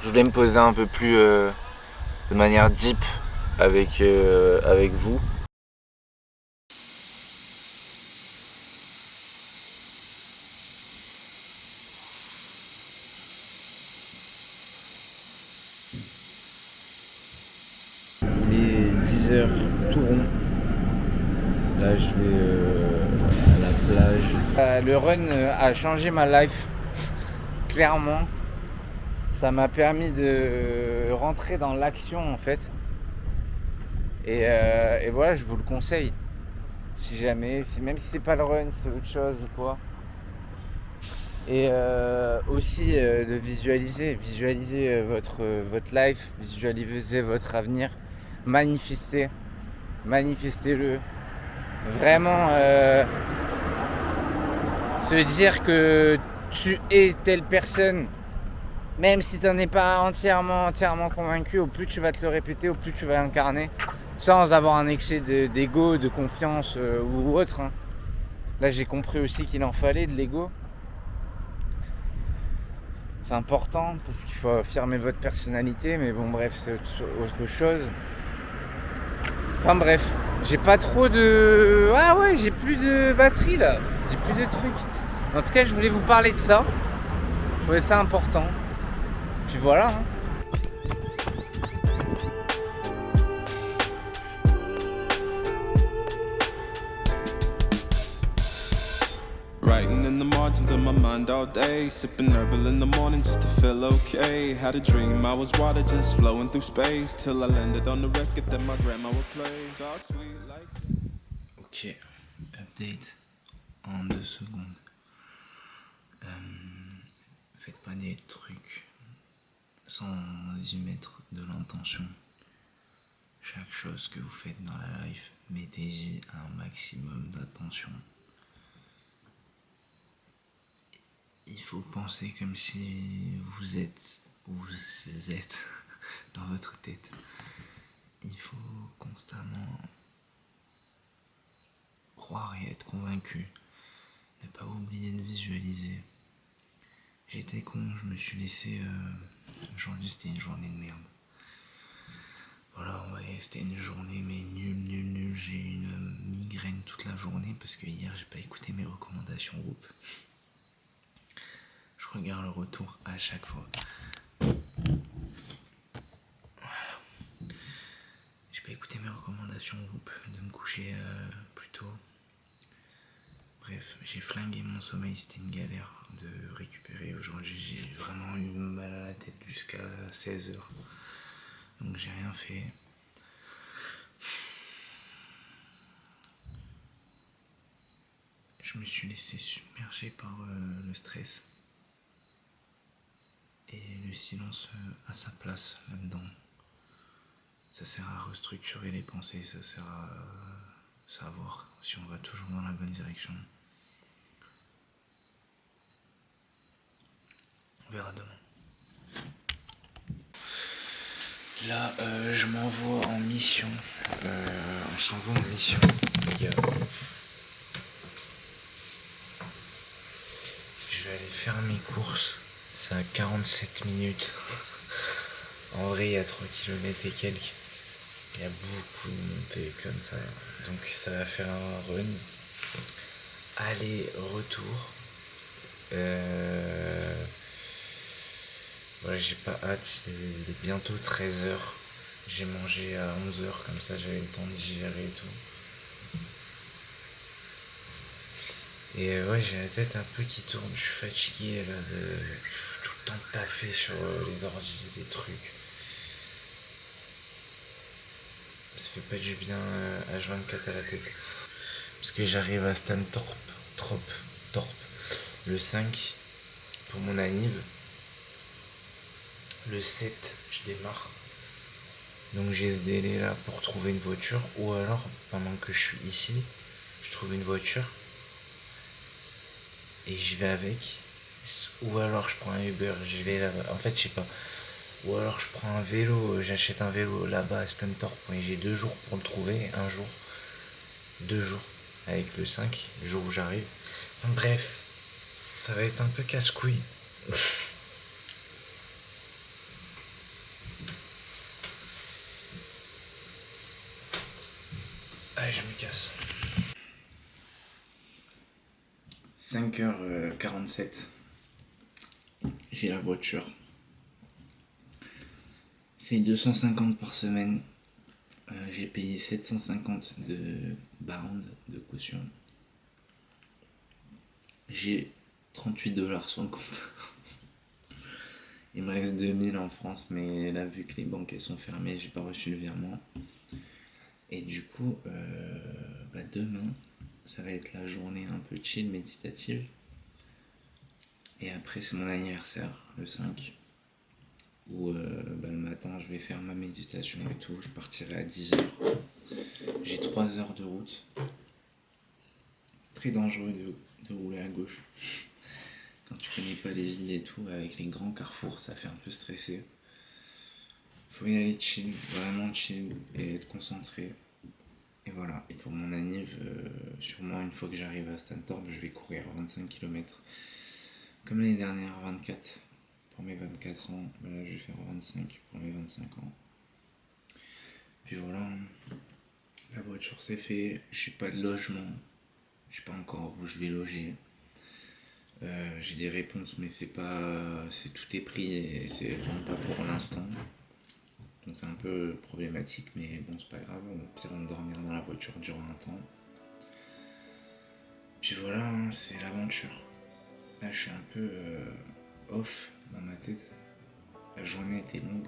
Je voulais me poser un peu plus de manière deep avec vous. Il est 10h tout rond. Là, je vais à la plage. Le run a changé ma life, clairement. Ça m'a permis de rentrer dans l'action en fait. Et voilà, je vous le conseille. Si jamais, même si c'est pas le run, c'est autre chose ou quoi. Et aussi de visualiser votre life, visualiser votre avenir, manifestez-le. Vraiment se dire que tu es telle personne, même si tu n'en es pas entièrement convaincu, au plus tu vas te le répéter, au plus tu vas incarner, sans avoir un excès d'ego, de confiance ou autre. Hein. Là j'ai compris aussi qu'il en fallait de l'ego. C'est important parce qu'il faut affirmer votre personnalité, mais bon bref, c'est autre chose. Enfin bref, j'ai pas trop de... Ah ouais, j'ai plus de batterie là, j'ai plus de trucs. En tout cas, je voulais vous parler de ça. Je trouvais ça important. Puis voilà. Hein. Writing in the margins of my mind all day, sipping herbal in the morning just to feel okay. Had a dream, I was water just flowing through space, till I landed on the record that my grandma would play. All sweet like... Ok, update en 2 secondes. Faites pas des trucs sans y mettre de l'intention. Chaque chose que vous faites dans la life, mettez-y un maximum d'attention. Il faut penser comme si vous êtes dans votre tête. Il faut constamment croire et être convaincu. Ne pas oublier de visualiser. J'étais con, je me suis laissé... Aujourd'hui c'était une journée de merde. Voilà, ouais, c'était une journée mais nulle. J'ai eu une migraine toute la journée parce que hier j'ai pas écouté mes recommandations groupe. Je regarde le retour à chaque fois. Voilà. J'ai pas écouté mes recommandations groupe de me coucher plus tôt. Bref, j'ai flingué mon sommeil, c'était une galère de récupérer. Aujourd'hui, j'ai vraiment eu mal à la tête jusqu'à 16h. Donc j'ai rien fait. Je me suis laissé submerger par le stress. Et le silence a sa place là-dedans. Ça sert à restructurer les pensées, ça sert à savoir si on va toujours dans la bonne direction. On verra demain. Là, je m'envoie en mission. On s'envoie en mission, les gars. Je vais aller faire mes courses. C'est à 47 minutes. En vrai, il y a 3 km et quelques. Il y a beaucoup de montées comme ça. Donc ça va faire un run. Aller-retour. Ouais, j'ai pas hâte. Il est bientôt 13h. J'ai mangé à 11h, comme ça j'avais le temps de digérer et tout. Et ouais, j'ai la tête un peu qui tourne. Je suis fatigué là, de tout le temps taffer sur les ordi, des trucs. Ça fait pas du bien H24 à la tête. Parce que j'arrive à Stanthorpe le 5 pour mon anniv. Le 7, je démarre. Donc j'ai ce délai là pour trouver une voiture. Ou alors, pendant que je suis ici, je trouve une voiture. Et j'y vais avec. Ou alors je prends un Uber, j'y vais là-bas. En fait, je sais pas. Ou alors je prends un vélo, j'achète un vélo là-bas à Stanthorpe. Et j'ai 2 jours pour le trouver. 1 jour. 2 jours. Avec le 5, le jour où j'arrive. Donc, bref, ça va être un peu casse-couille. Allez, je me casse. 5h47. J'ai la voiture. C'est 250 par semaine. J'ai payé 750 de bound de caution. J'ai 38$ sur le compte. Il me reste 2000 en France, mais là, vu que les banques elles sont fermées, j'ai pas reçu le virement. Et du coup, demain, ça va être la journée un peu chill, méditative. Et après, c'est mon anniversaire, le 5. Où le matin, je vais faire ma méditation et tout. Je partirai à 10h. J'ai 3 heures de route. Très dangereux de rouler à gauche. Quand tu connais pas les villes et tout, avec les grands carrefours, ça fait un peu stresser. Faut y aller chill, vraiment chill et être concentré. Et voilà. Et pour mon anniv, sûrement une fois que j'arrive à Stanthorpe, je vais courir 25 km. Comme l'année dernière, 24 pour mes 24 ans. Là, je vais faire 25 pour mes 25 ans. Puis voilà. La voiture c'est fait. J'ai pas de logement. Je sais pas encore où je vais loger. J'ai des réponses, mais c'est tout est pris et c'est vraiment pas pour l'instant. Donc c'est un peu problématique, mais bon, c'est pas grave. Au pire, on dormira dans la voiture durant un temps. Puis voilà, c'est l'aventure. Là, je suis un peu off dans ma tête. La journée était longue.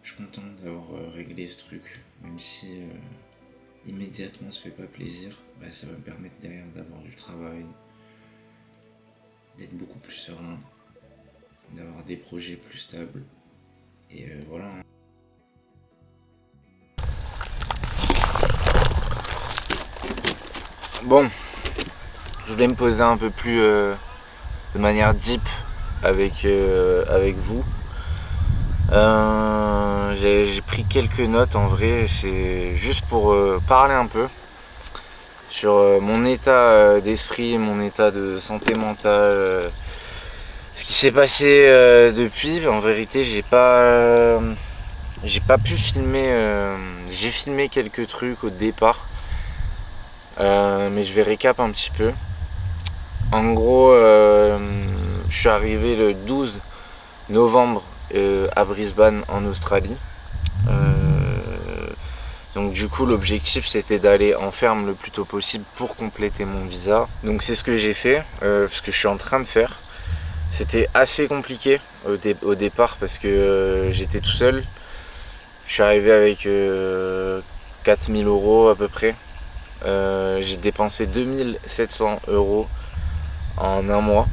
Je suis content d'avoir réglé ce truc, même si immédiatement ça fait pas plaisir. Ça va me permettre derrière d'avoir du travail, d'être beaucoup plus serein, d'avoir des projets plus stables. Et voilà. Bon, je voulais me poser un peu plus de manière deep avec vous. J'ai pris quelques notes en vrai, c'est juste pour parler un peu sur mon état d'esprit, mon état de santé mentale, ce qui s'est passé depuis. En vérité, j'ai pas pu filmer, j'ai filmé quelques trucs au départ, mais je vais récap un petit peu. En gros, je suis arrivé le 12 novembre à Brisbane en Australie. Donc du coup l'objectif c'était d'aller en ferme le plus tôt possible pour compléter mon visa. Donc c'est ce que j'ai fait, ce que je suis en train de faire. C'était assez compliqué au départ parce que j'étais tout seul. Je suis arrivé avec 4000 € à peu près. J'ai dépensé 2700 € en un mois.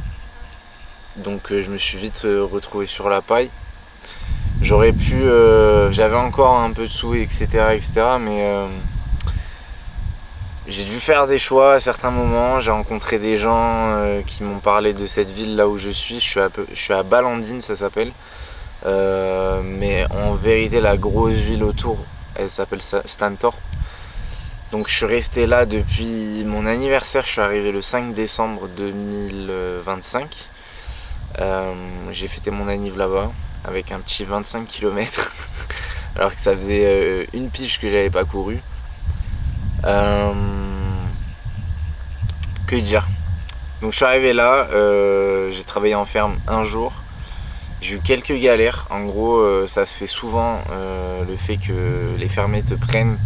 Donc je me suis vite retrouvé sur la paille. J'aurais pu, j'avais encore un peu de sous, etc., mais j'ai dû faire des choix à certains moments. J'ai rencontré des gens qui m'ont parlé de cette ville là où je suis. Je suis à Ballindine, ça s'appelle. Mais en vérité, la grosse ville autour, elle s'appelle Stanthorpe. Donc je suis resté là depuis mon anniversaire. Je suis arrivé le 5 décembre 2025. J'ai fêté mon anniv là-bas avec un petit 25 km alors que ça faisait une pige que j'avais pas couru. Que dire. Donc je suis arrivé là, j'ai travaillé en ferme un jour. J'ai eu quelques galères. En gros, ça se fait souvent, le fait que les fermiers te prennent,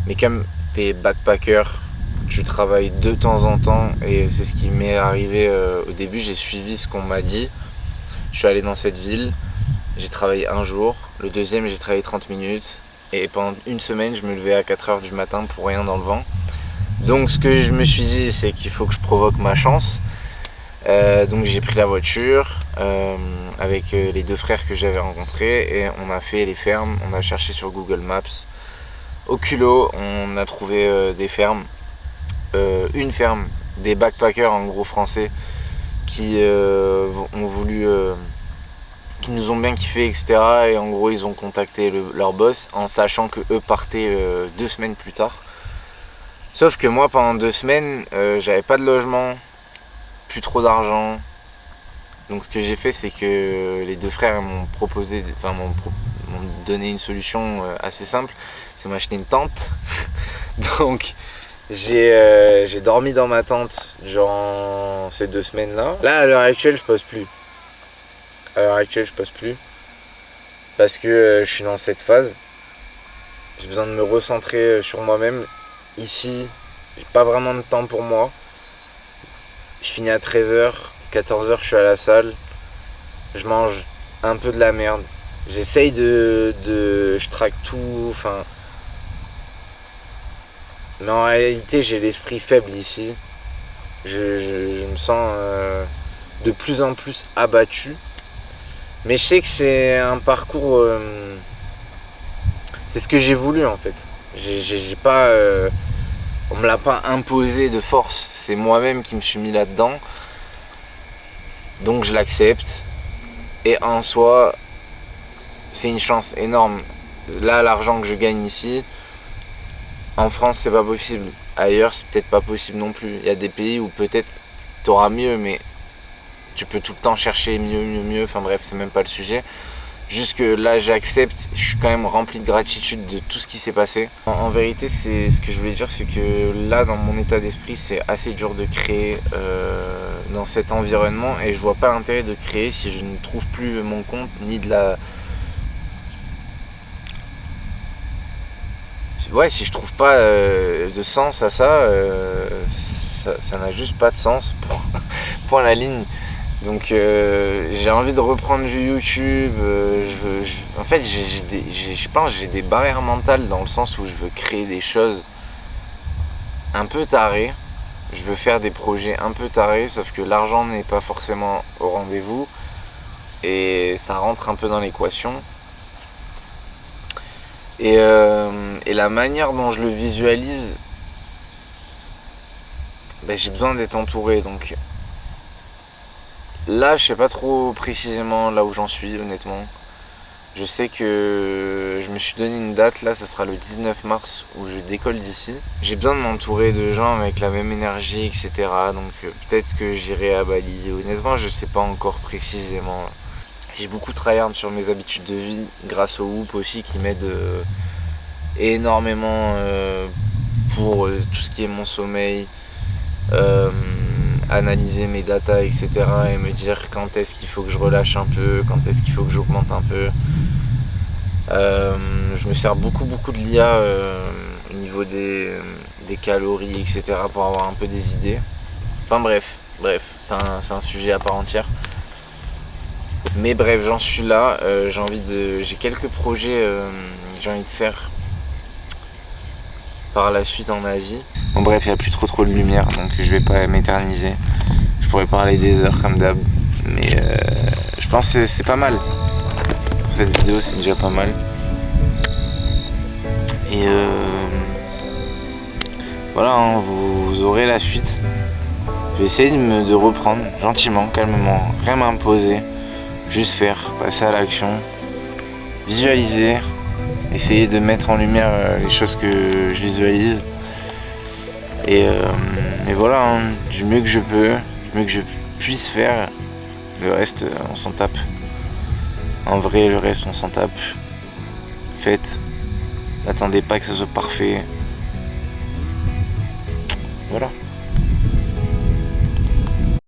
mais comme t'es backpacker, tu travailles de temps en temps, et c'est ce qui m'est arrivé au début. J'ai suivi ce qu'on m'a dit. Je suis allé dans cette ville, j'ai travaillé un jour. Le deuxième, j'ai travaillé 30 minutes. Et pendant une semaine, je me levais à 4h du matin pour rien dans le vent. Donc ce que je me suis dit, c'est qu'il faut que je provoque ma chance. Donc j'ai pris la voiture avec les deux frères que j'avais rencontrés et on a fait les fermes. On a cherché sur Google Maps. Au culot, on a trouvé des fermes. Une ferme, des backpackers en gros français qui ont voulu, qui nous ont bien kiffé, etc. Et en gros ils ont contacté leur boss en sachant que eux partaient 2 semaines plus tard. Sauf que moi pendant 2 semaines j'avais pas de logement, plus trop d'argent. Donc ce que j'ai fait, c'est que les deux frères m'ont proposé, m'ont m'ont donné une solution assez simple, c'est m'acheter une tente. Donc j'ai dormi dans ma tente durant ces 2 semaines-là. Là, à l'heure actuelle, je pose plus. Parce que je suis dans cette phase. J'ai besoin de me recentrer sur moi-même. Ici, j'ai pas vraiment de temps pour moi. Je finis à 13h, 14h, je suis à la salle. Je mange un peu de la merde. J'essaye je traque tout, enfin... Mais en réalité, j'ai l'esprit faible ici. Je me sens de plus en plus abattu. Mais je sais que c'est un parcours... c'est ce que j'ai voulu en fait. J'ai pas... on me l'a pas imposé de force. C'est moi-même qui me suis mis là-dedans. Donc je l'accepte. Et en soi, c'est une chance énorme. Là, l'argent que je gagne ici, en France, c'est pas possible. Ailleurs, c'est peut-être pas possible non plus. Il y a des pays où peut-être tu auras mieux, mais tu peux tout le temps chercher mieux. Enfin bref, c'est même pas le sujet. Juste que là, j'accepte. Je suis quand même rempli de gratitude de tout ce qui s'est passé. En vérité, c'est ce que je voulais dire, c'est que là, dans mon état d'esprit, c'est assez dur de créer dans cet environnement. Et je vois pas l'intérêt de créer si je ne trouve plus mon compte, ni de la... Ouais, si je trouve pas de sens à ça, ça n'a juste pas de sens, point la ligne. Donc j'ai envie de reprendre du YouTube. En fait, je pense que j'ai des barrières mentales dans le sens où je veux créer des choses un peu tarées. Je veux faire des projets un peu tarés, sauf que l'argent n'est pas forcément au rendez-vous. Et ça rentre un peu dans l'équation. Et la manière dont je le visualise, j'ai besoin d'être entouré. Donc là, je sais pas trop précisément là où j'en suis, honnêtement. Je sais que je me suis donné une date, là, ça sera le 19 mars où je décolle d'ici. J'ai besoin de m'entourer de gens avec la même énergie, etc. Donc peut-être que j'irai à Bali. Honnêtement, je sais pas encore précisément. J'ai beaucoup tryhard sur mes habitudes de vie grâce au Whoop aussi qui m'aide énormément pour tout ce qui est mon sommeil, analyser mes datas, etc. et me dire quand est-ce qu'il faut que je relâche un peu, quand est-ce qu'il faut que j'augmente un peu. Je me sers beaucoup de l'IA au niveau des calories, etc. pour avoir un peu des idées. Enfin bref, c'est un sujet à part entière. Mais bref, j'en suis là. J'ai quelques projets que j'ai envie de faire par la suite en Asie. Bon bref, il n'y a plus trop de lumière, donc je vais pas m'éterniser. Je pourrais parler des heures comme d'hab, mais je pense que c'est pas mal. Pour cette vidéo, c'est déjà pas mal. Et voilà, hein, vous aurez la suite. Je vais essayer de reprendre gentiment, calmement, rien m'imposer. Juste faire, passer à l'action, visualiser, essayer de mettre en lumière les choses que je visualise. Et voilà, hein, du mieux que je peux, du mieux que je puisse faire. Le reste, on s'en tape. En vrai, le reste, on s'en tape. Faites. N'attendez pas que ce soit parfait. Voilà.